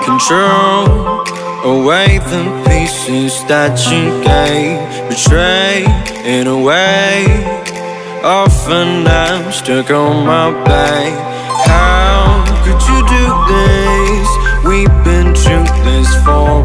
Control away the pieces that you gave, betray in a way. Often I'm stuck on my back. How could you do this? We've been through this for